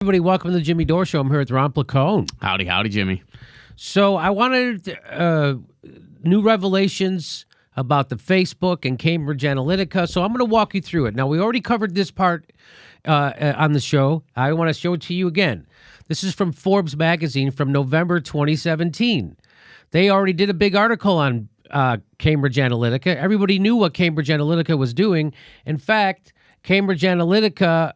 Everybody, welcome to the Jimmy Dore Show. I'm here with Ron Placone. Howdy, Jimmy. So I wanted new revelations about the Facebook and Cambridge Analytica. So I'm going to walk you through it. Now, we already covered this part on the show. I want to show it to you again. This is from Forbes magazine from November 2017. They already did a big article on Cambridge Analytica. Everybody knew what Cambridge Analytica was doing. In fact, Cambridge Analytica...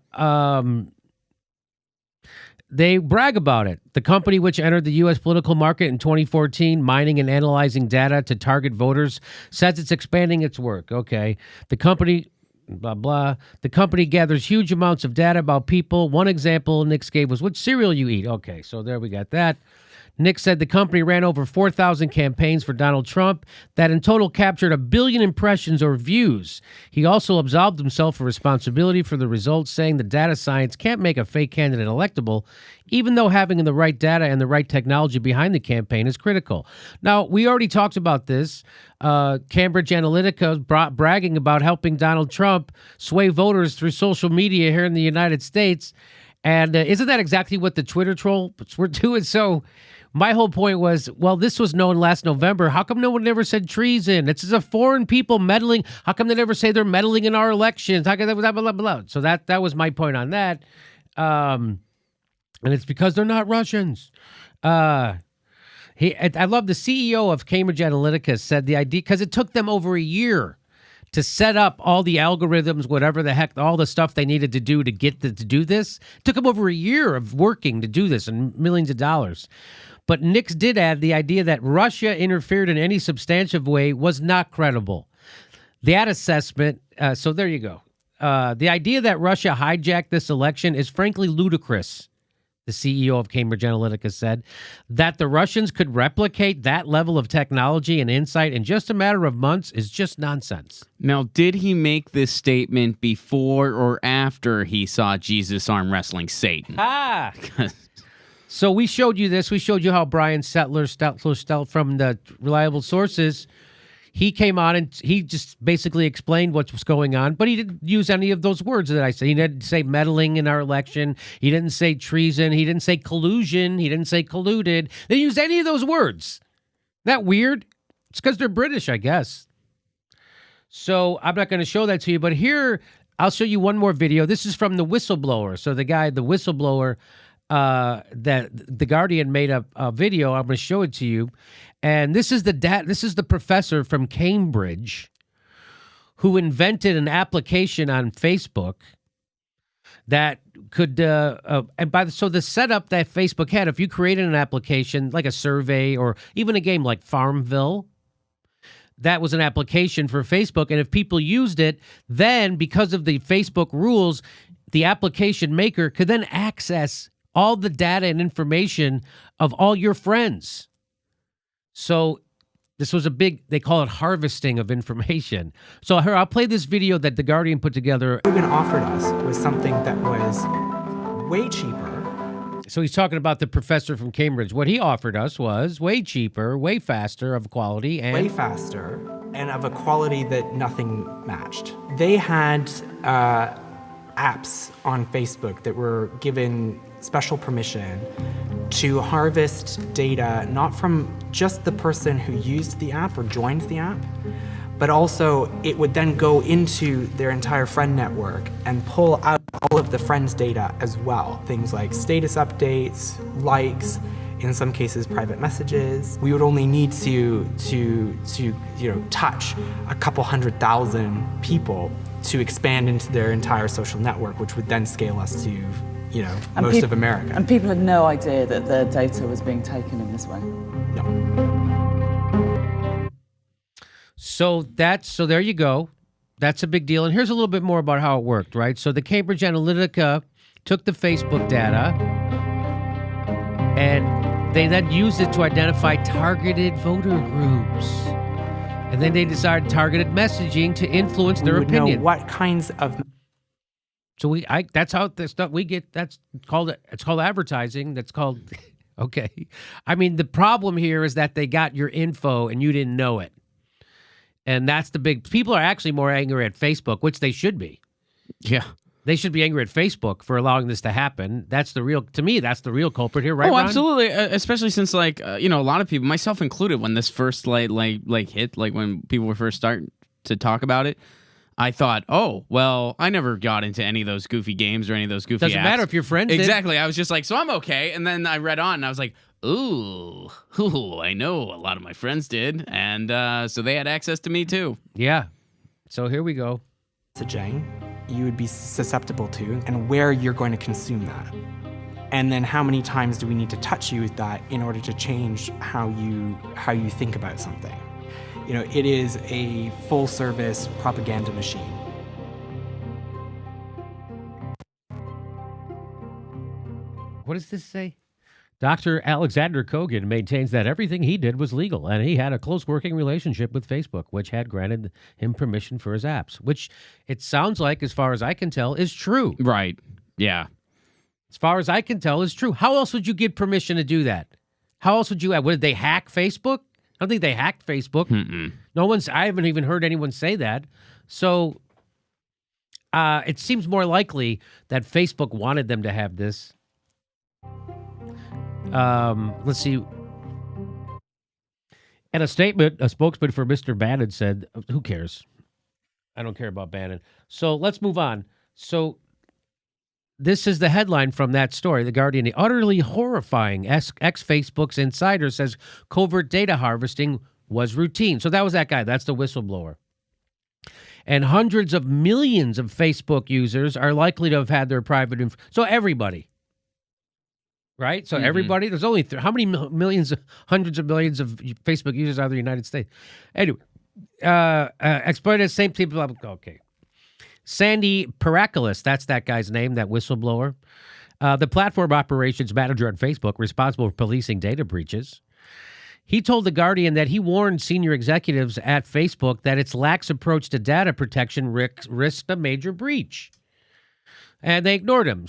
they brag about it. The company, which entered the U.S. political market in 2014, mining and analyzing data to target voters, says it's expanding its work. Okay. The company, blah, blah. The company gathers huge amounts of data about people. One example Nick gave was which cereal you eat. Okay, so there we got that. Nick said the company ran over 4,000 campaigns for Donald Trump that in total captured 1 billion impressions or views. He also absolved himself of responsibility for the results, saying the data science can't make a fake candidate electable, even though having the right data and the right technology behind the campaign is critical. Now, we already talked about this. Cambridge Analytica bragging about helping Donald Trump sway voters through social media here in the United States. And isn't that exactly what the Twitter trolls were doing? So my whole point was, well, this was known last November. How come no one ever said treason? It's a foreign people meddling. How come they never say they're meddling in our elections? How come that, blah, blah, blah. So that was my point on that. And it's because they're not Russians. I love the CEO of Cambridge Analytica said the idea, because it took them over a year to set up all the algorithms, whatever the heck, all the stuff they needed to do to get to do this. It took them over a year of working to do this and millions of dollars. But Nix did add the idea that Russia interfered in any substantive way was not credible. That assessment, so there you go. The idea that Russia hijacked this election is frankly ludicrous, the CEO of Cambridge Analytica said. That the Russians could replicate that level of technology and insight in just a matter of months is just nonsense. Now, did he make this statement before or after he saw Jesus arm wrestling Satan? So we showed you this. We showed you how Brian Settler from the Reliable Sources, he came on and he just basically explained what was going on, but he didn't use any of those words that I said. He didn't say meddling in our election. He didn't say treason. He didn't say collusion. He didn't say colluded. They didn't use any of those words. Isn't that weird? It's because they're British, I guess. So I'm not going to show that to you, but here I'll show you one more video. This is from the whistleblower. So the whistleblower, that the Guardian made a video. I'm going to show it to you, and this is the professor from Cambridge who invented an application on Facebook that could so the setup that Facebook had, if you created an application like a survey or even a game like Farmville, that was an application for Facebook, and if people used it, then because of the Facebook rules, the application maker could then access all the data and information of all your friends. So this was they call it harvesting of information. So here, I'll play this video that The Guardian put together. What Ruben offered us was something that was way cheaper. So he's talking about the professor from Cambridge. What he offered us was way cheaper, way faster of quality. Way faster and of a quality that nothing matched. They had apps on Facebook that were given special permission to harvest data, not from just the person who used the app or joined the app, but also it would then go into their entire friend network and pull out all of the friends' data as well. Things like status updates, likes, in some cases private messages. We would only need to touch a couple 100,000 people to expand into their entire social network, which would then scale us to most of America. And people had no idea that their data was being taken in this way. No. So there you go. That's a big deal. And here's a little bit more about how it worked, right? So the Cambridge Analytica took the Facebook data and they then used it to identify targeted voter groups. And then they decided targeted messaging to influence their opinion. Know what kinds of... So that's how the stuff we get. It's called advertising. That's called, okay. I mean, the problem here is that they got your info and you didn't know it. And that's the people are actually more angry at Facebook, which they should be. Yeah. They should be angry at Facebook for allowing this to happen. To me, that's the real culprit here, right, Oh, Ron? absolutely. Especially since, like, a lot of people, myself included, when this first hit, like when people were first starting to talk about it, I thought, oh, well, I never got into any of those goofy games or any of those goofy Doesn't apps. matter if your friends did. Exactly. I was just like, so I'm okay. And then I read on and I was like, ooh, I know a lot of my friends did. And so they had access to me too. Yeah. So here we go. Messaging you would be susceptible to and where you're going to consume that. And then how many times do we need to touch you with that in order to change how you think about something? It is a full-service propaganda machine. What does this say? Dr. Alexander Kogan maintains that everything he did was legal, and he had a close working relationship with Facebook, which had granted him permission for his apps, which it sounds like, as far as I can tell, is true. Right. Yeah. As far as I can tell, is true. How else would you get permission to do that? How else would you have? What, did they hack Facebook? I don't think they hacked Facebook. I haven't even heard anyone say that. So it seems more likely that Facebook wanted them to have this. Let's see. In a statement, a spokesman for Mr. Bannon said, who cares? I don't care about Bannon. So let's move on. So this is the headline from that story. The Guardian, the utterly horrifying ex-Facebook's insider says covert data harvesting was routine. So that was that guy. That's the whistleblower. And hundreds of millions of Facebook users are likely to have had their private info. So everybody. Right? So everybody, there's only, how many millions, hundreds of millions of Facebook users are in the United States? Anyway, exploited same people. Okay. Sandy Paracolis, that's that guy's name, that whistleblower. The platform operations manager on Facebook, responsible for policing data breaches. He told The Guardian that he warned senior executives at Facebook that its lax approach to data protection risked a major breach. And they ignored him.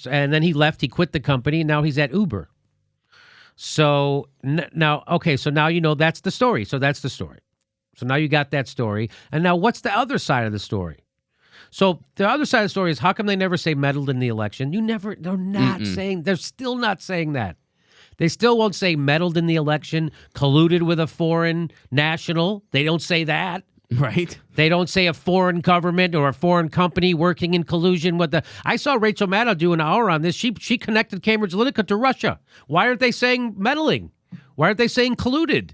And then he left, he quit the company, and now he's at Uber. So now you know that's the story. So that's the story. So now you got that story. And now what's the other side of the story? So the other side of the story is, how come they never say meddled in the election? They're still not saying that. They still won't say meddled in the election, colluded with a foreign national. They don't say that. Right. They don't say a foreign government or a foreign company working in collusion with the... I saw Rachel Maddow do an hour on this. She connected Cambridge Analytica to Russia. Why aren't they saying meddling? Why aren't they saying colluded?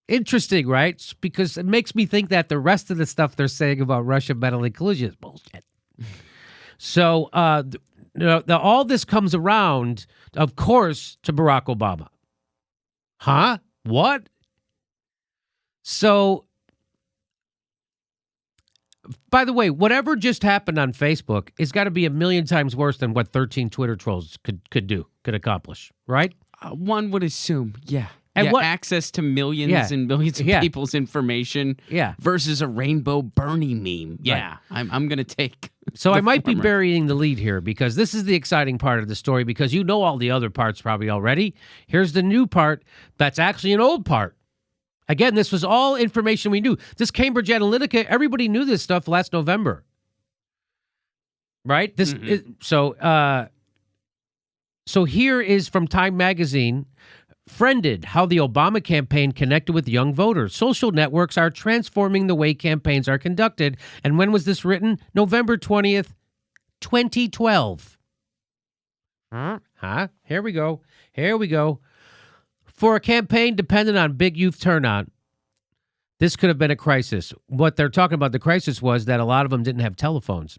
Interesting, right? Because it makes me think that the rest of the stuff they're saying about Russia meddling collusion is bullshit. So all this comes around, of course, to Barack Obama. Huh? What? So... By the way, whatever just happened on Facebook has got to be a million times worse than what 13 Twitter trolls could accomplish, right? One would assume, yeah. And access to millions and millions of people's information versus a rainbow Bernie meme. Yeah, right. I'm going to take So I might former. be burying the lead here because this is the exciting part of the story because you know all the other parts probably already. Here's the new part that's actually an old part. Again, this was all information we knew. This Cambridge Analytica, everybody knew this stuff last November. Right? So here is from Time Magazine, Friended, how the Obama campaign connected with young voters. Social networks are transforming the way campaigns are conducted. And when was this written? November 20th, 2012. Here we go. For a campaign dependent on big youth turnout, this could have been a crisis. What they're talking about, the crisis was that a lot of them didn't have telephones.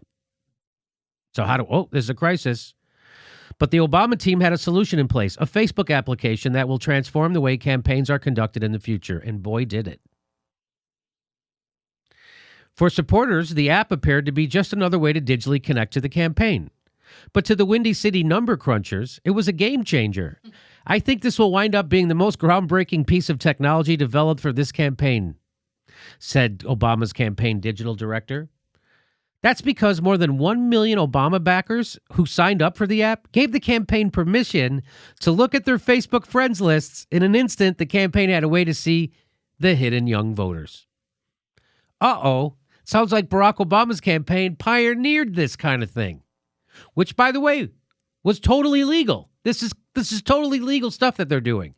So there's a crisis. But the Obama team had a solution in place, a Facebook application that will transform the way campaigns are conducted in the future. And boy, did it. For supporters, the app appeared to be just another way to digitally connect to the campaign. But to the Windy City number crunchers, it was a game changer. I think this will wind up being the most groundbreaking piece of technology developed for this campaign, said Obama's campaign digital director. That's because more than 1 million Obama backers who signed up for the app gave the campaign permission to look at their Facebook friends lists. In an instant, the campaign had a way to see the hidden young voters. Sounds like Barack Obama's campaign pioneered this kind of thing, which, by the way, was totally legal. This is totally legal stuff that they're doing.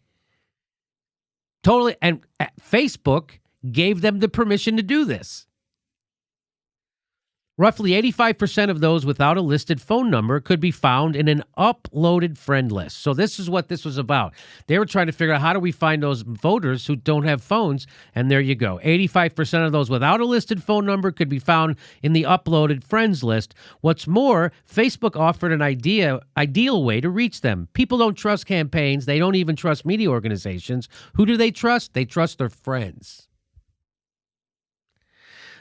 Totally, and Facebook gave them the permission to do this. Roughly 85% of those without a listed phone number could be found in an uploaded friend list. So this is what this was about. They were trying to figure out, how do we find those voters who don't have phones? And there you go. 85% of those without a listed phone number could be found in the uploaded friends list. What's more, Facebook offered an ideal way to reach them. People don't trust campaigns. They don't even trust media organizations. Who do they trust? They trust their friends.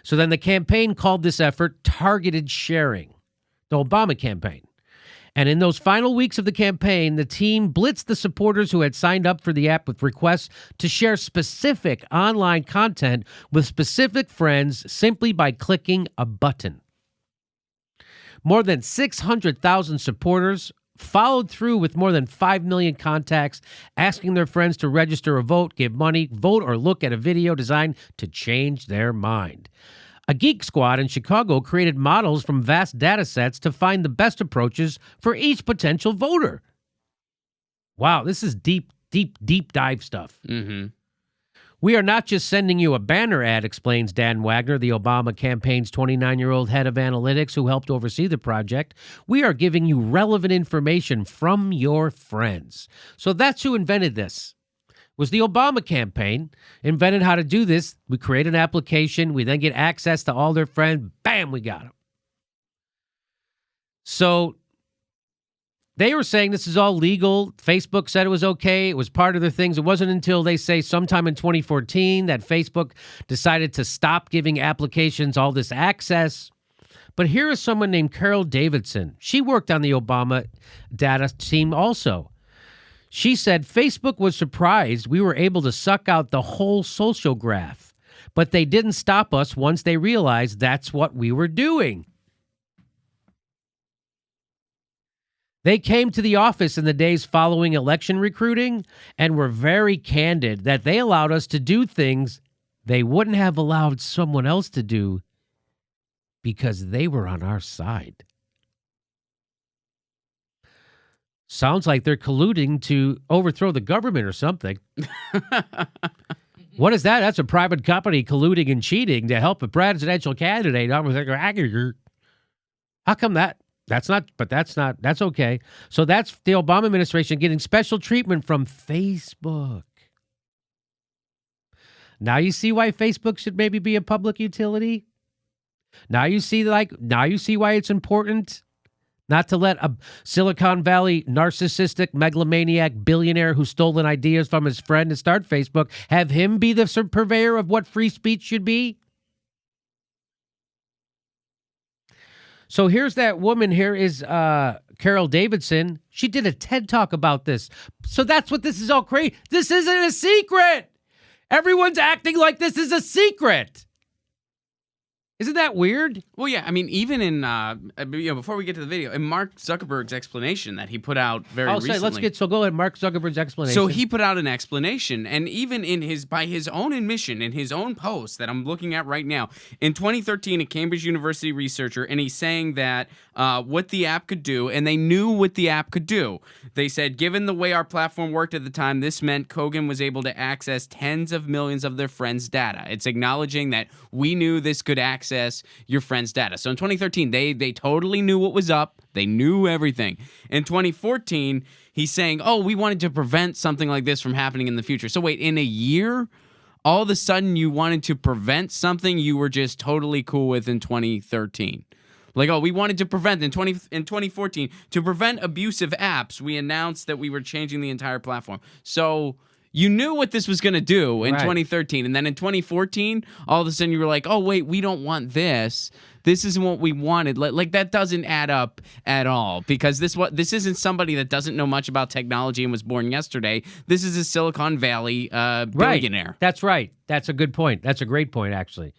So then the campaign called this effort targeted sharing, the Obama campaign. And in those final weeks of the campaign, the team blitzed the supporters who had signed up for the app with requests to share specific online content with specific friends simply by clicking a button. More than 600,000 supporters followed through with more than 5 million contacts, asking their friends to register a vote, give money, vote, or look at a video designed to change their mind. A geek squad in Chicago created models from vast data sets to find the best approaches for each potential voter. Wow, this is deep dive stuff. Mm-hmm. We are not just sending you a banner ad, explains Dan Wagner, the Obama campaign's 29-year-old head of analytics who helped oversee the project. We are giving you relevant information from your friends. So that's who invented this. It was the Obama campaign, invented how to do this. We create an application. We then get access to all their friends. Bam, we got them. So they were saying this is all legal. Facebook said it was okay. It was part of their things. It wasn't until they say sometime in 2014 that Facebook decided to stop giving applications all this access. But here is someone named Carol Davidson. She worked on the Obama data team also. She said Facebook was surprised we were able to suck out the whole social graph, but they didn't stop us once they realized that's what we were doing. They came to the office in the days following election recruiting and were very candid that they allowed us to do things they wouldn't have allowed someone else to do because they were on our side. Sounds like they're colluding to overthrow the government or something. What is that? That's a private company colluding and cheating to help a presidential candidate. How come that? That's okay. So that's the Obama administration getting special treatment from Facebook. Now you see why Facebook should maybe be a public utility? Now you see why it's important not to let a Silicon Valley narcissistic megalomaniac billionaire who's stolen ideas from his friend to start Facebook, have him be the purveyor of what free speech should be? So here's that woman. Here is Carol Davidson. She did a TED Talk about this. So that's what this is all crazy. This isn't a secret. Everyone's acting like this is a secret. Isn't that weird? Well, yeah. I mean, even in before we get to the video, in Mark Zuckerberg's explanation that he put out very recently. Go ahead. Mark Zuckerberg's explanation. So he put out an explanation, and even by his own admission, in his own post that I'm looking at right now, in 2013, a Cambridge University researcher, and he's saying that what the app could do, and they knew what the app could do. They said, given the way our platform worked at the time, this meant Kogan was able to access tens of millions of their friends' data. It's acknowledging that we knew this could access your friends' data. So in 2013, they totally knew what was up. They knew everything. In 2014, he's saying, oh, we wanted to prevent something like this from happening in the future. So wait, in a year, all of a sudden you wanted to prevent something you were just totally cool with in 2013. Like, oh, we wanted to prevent in 2014 to prevent abusive apps. We announced that we were changing the entire platform. So you knew what this was going to do in 2013. And then in 2014, all of a sudden you were like, oh, wait, we don't want this. This isn't what we wanted. Like that doesn't add up at all, because this isn't somebody that doesn't know much about technology and was born yesterday. This is a Silicon Valley billionaire. Right. That's right. That's a good point. That's a great point, actually.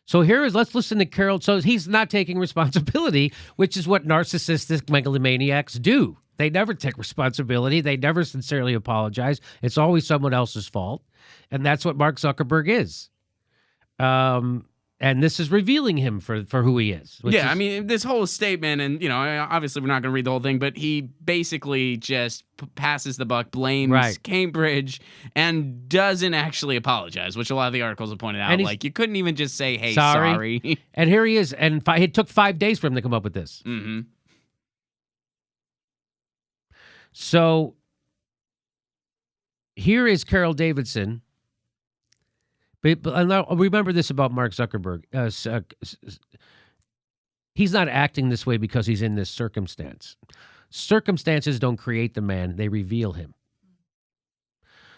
So let's listen to Carol. So he's not taking responsibility, which is what narcissistic megalomaniacs do. They never take responsibility. They never sincerely apologize. It's always someone else's fault. And that's what Mark Zuckerberg is. And this is revealing him for who he is. I mean, this whole statement, and, obviously we're not going to read the whole thing, but he basically just passes the buck, blames Cambridge, and doesn't actually apologize, which a lot of the articles have pointed out. Like, you couldn't even just say, hey, sorry. And here he is. And it took 5 days for him to come up with this. Mm-hmm. So here is Carol Davidson. But remember this about Mark Zuckerberg. He's not acting this way because he's in this circumstance. Circumstances don't create the man, they reveal him.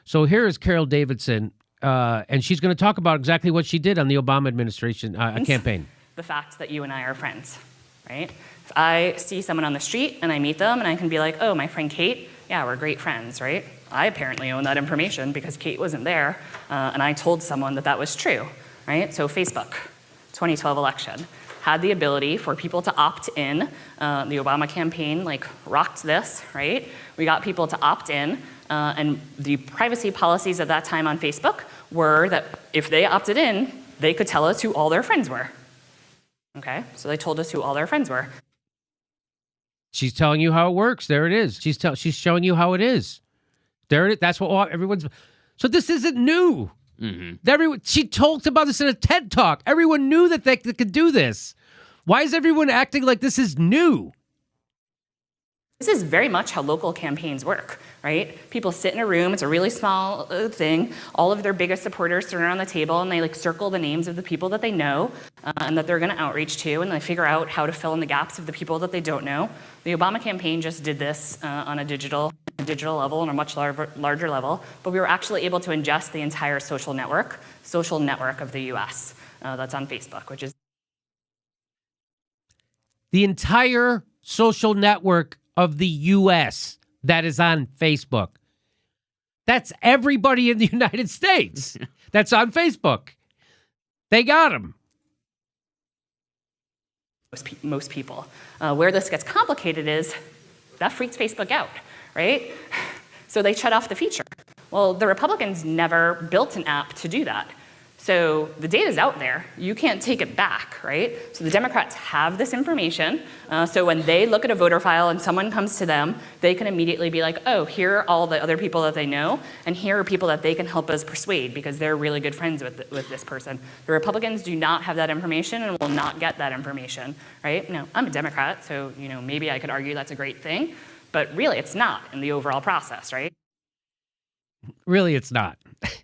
So here is Carol Davidson, and she's going to talk about exactly what she did on the Obama administration campaign. The fact that you and I are friends, right? If I see someone on the street and I meet them and I can be like, oh, my friend Kate, yeah, we're great friends, right? I apparently own that information because Kate wasn't there, and I told someone that was true, right? So Facebook, 2012 election, had the ability for people to opt in. The Obama campaign rocked this, right? We got people to opt in, and the privacy policies at that time on Facebook were that if they opted in, they could tell us who all their friends were. Okay, so they told us who all their friends were. She's telling you how it works. There it is. She's showing you how it is. There it is. That's what everyone's. So this isn't new. Mm-hmm. She talked about this in a TED Talk. Everyone knew that they could do this. Why is everyone acting like this is new? This is very much how local campaigns work, right? People sit in a room, it's a really small thing, all of their biggest supporters sit around the table and they circle the names of the people that they know and that they're gonna outreach to, and they figure out how to fill in the gaps of the people that they don't know. The Obama campaign just did this on a digital level, on a much larger level, but we were actually able to ingest the entire social network of the US that's on Facebook, which is the entire social network of the U.S. that is on Facebook. That's everybody in the United States that's on Facebook. They got them. Most people. Where this gets complicated is that freaks Facebook out, right? So they shut off the feature. Well, the Republicans never built an app to do that. So the data's out there. You can't take it back, right? So the Democrats have this information. So when they look at a voter file and someone comes to them, they can immediately be like, oh, here are all the other people that they know, and here are people that they can help us persuade because they're really good friends with this person. The Republicans do not have that information and will not get that information, right? Now, I'm a Democrat, so maybe I could argue that's a great thing, but really it's not in the overall process, right? Really, it's not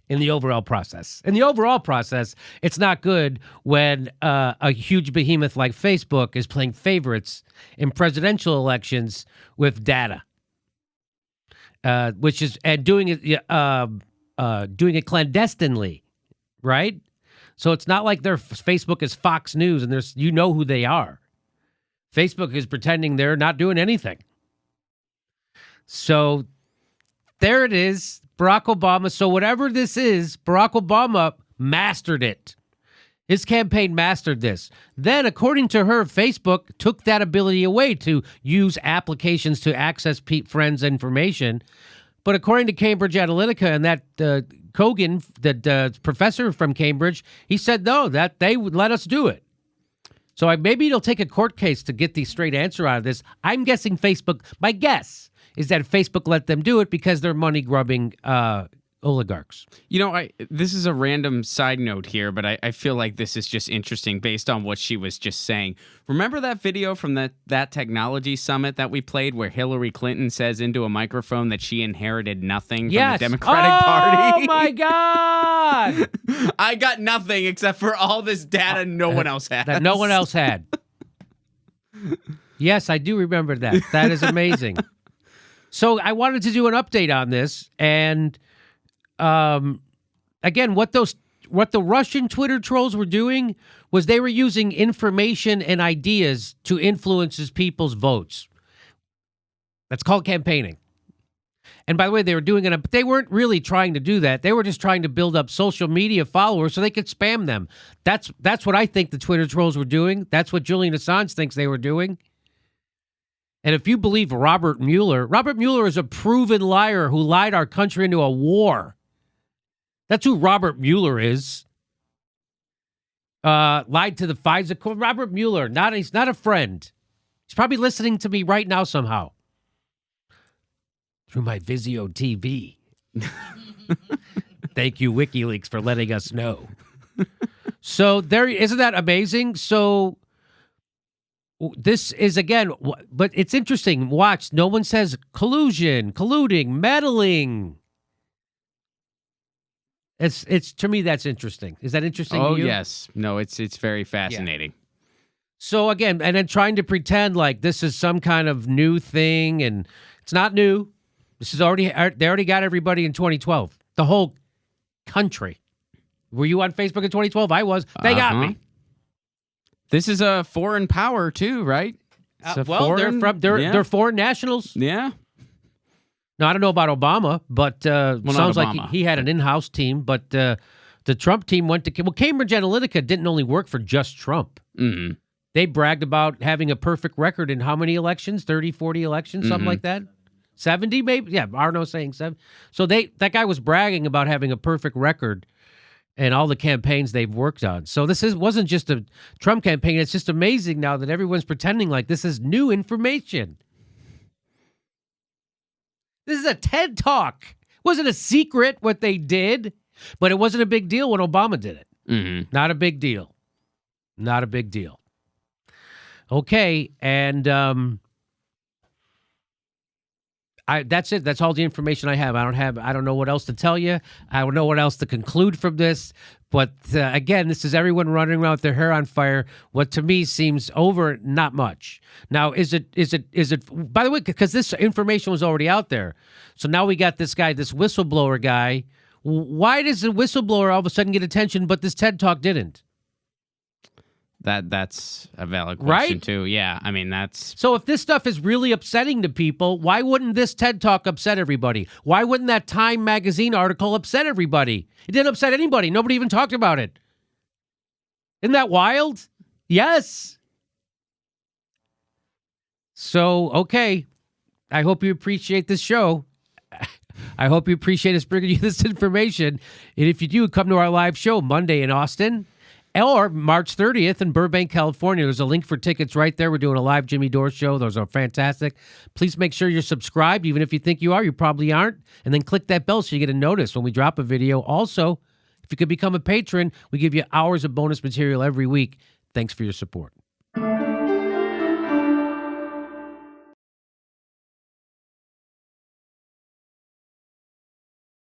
in the overall process. In the overall process, it's not good when a huge behemoth like Facebook is playing favorites in presidential elections with data, doing it clandestinely, right? So it's not like Facebook is Fox News and who they are. Facebook is pretending they're not doing anything. So there it is. Barack Obama. So whatever this is, Barack Obama mastered it. His campaign mastered this. Then, according to her, Facebook took that ability away to use applications to access friends' information. But according to Cambridge Analytica and that Kogan, that professor from Cambridge, he said no, that they would let us do it. So maybe it'll take a court case to get the straight answer out of this. I'm guessing Facebook, my guess is that Facebook let them do it because they're money-grubbing oligarchs. This is a random side note here, but I feel like this is just interesting based on what she was just saying. Remember that video from that technology summit that we played where Hillary Clinton says into a microphone that she inherited nothing from the Democratic Party? Oh, my God! I got nothing except for all this data no one else has. That no one else had. Yes, I do remember that. That is amazing. So I wanted to do an update on this, and again, what the Russian Twitter trolls were doing was they were using information and ideas to influence people's votes. That's called campaigning. And by the way, they were doing it, but they weren't really trying to do that. They were just trying to build up social media followers so they could spam them. That's what I think the Twitter trolls were doing. That's what Julian Assange thinks they were doing. And if you believe Robert Mueller is a proven liar who lied our country into a war. That's who Robert Mueller is. lied to the Pfizer court. Robert Mueller, he's not a friend. He's probably listening to me right now somehow through my Vizio TV. Thank you, WikiLeaks, for letting us know. So isn't that amazing? So this is, again, but it's interesting. Watch, no one says collusion, colluding, meddling. It's to me, that's interesting. Is that interesting to you? Oh, yes. No, it's very fascinating. Yeah. So again, and then trying to pretend like this is some kind of new thing, and it's not new. This is they already got everybody in 2012. The whole country. Were you on Facebook in 2012? I was. They got me. This is a foreign power too, right? They're foreign nationals. Yeah. Now, I don't know about Obama, but sounds like he had an in-house team. But the Trump team went to Cambridge Analytica didn't only work for just Trump. Mm-hmm. They bragged about having a perfect record in how many elections? 30, 40 elections, something like that? 70 maybe? Yeah, Arno saying 7. So that guy was bragging about having a perfect record in all the campaigns they've worked on. So wasn't just a Trump campaign. It's just amazing now that everyone's pretending like this is new information. This is a TED Talk. It wasn't a secret what they did, but it wasn't a big deal when Obama did it. Mm-hmm. Not a big deal. Not a big deal. Okay, and that's it. That's all the information I have. I don't know what else to tell you. I don't know what else to conclude from this. But again, this is everyone running around with their hair on fire. What to me seems over not much. Now, is it? By the way, because this information was already out there, so now we got this guy, this whistleblower guy. Why does the whistleblower all of a sudden get attention, but this TED Talk didn't? That's a valid question, right? Too. Yeah, I mean, that's... So if this stuff is really upsetting to people, why wouldn't this TED Talk upset everybody? Why wouldn't that Time magazine article upset everybody? It didn't upset anybody. Nobody even talked about it. Isn't that wild? Yes. So, okay. I hope you appreciate this show. I hope you appreciate us bringing you this information. And if you do, come to our live show Monday in Austin, or March 30th in Burbank, California. There's a link for tickets right there. We're doing a live Jimmy Dore show. Those are fantastic. Please make sure you're subscribed. Even if you think you are, you probably aren't. And then click that bell so you get a notice when we drop a video. Also, if you could become a patron, we give you hours of bonus material every week. Thanks for your support.